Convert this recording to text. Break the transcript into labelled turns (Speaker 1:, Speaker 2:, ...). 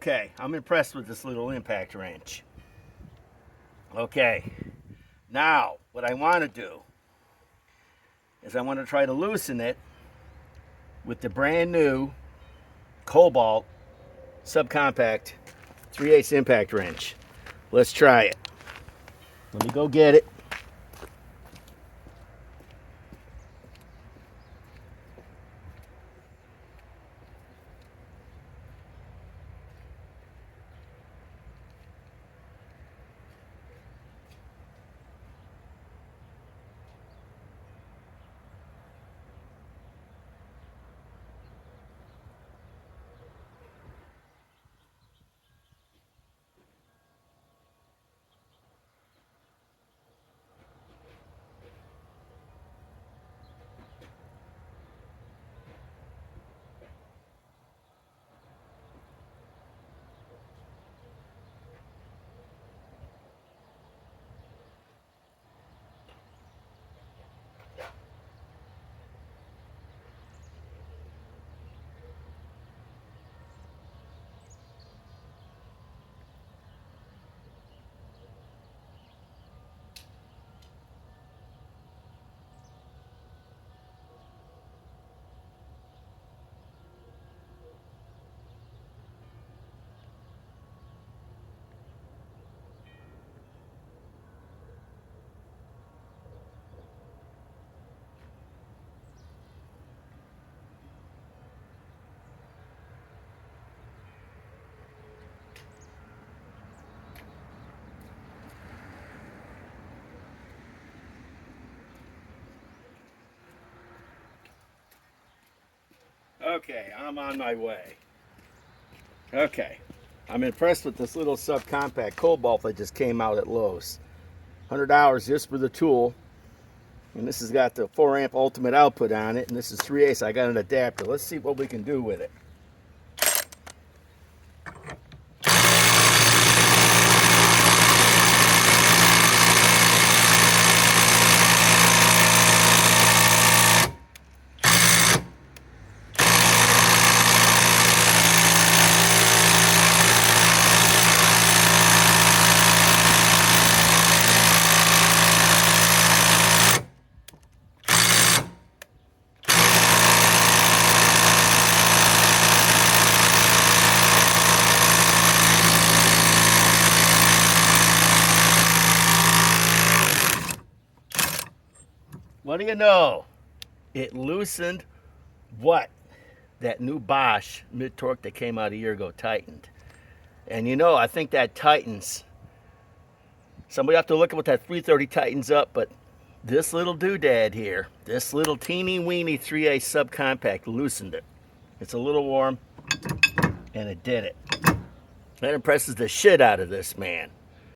Speaker 1: Okay, I'm impressed with this little impact wrench. Okay, now what I want to do is I want to try to loosen it with the brand new KOBALT subcompact 3/8 impact wrench. Let's try it. Let me go get it. Okay, I'm on my way. Okay, I'm impressed with this little subcompact KOBALT that just came out at Lowe's. $100 just for the tool. And this has got the 4 amp ultimate output on it, and this is 3/8. I got an adapter. Let's see what we can do with it. What do you know? It loosened what that new BOSCH mid-torque that came out a year ago tightened. And you know, I think that tightens. Somebody have to look at what that 330 tightens up, but this little doodad here, this little teeny weeny 3/8 subcompact loosened it. It's a little warm, and it did it. That impresses the shit out of this man.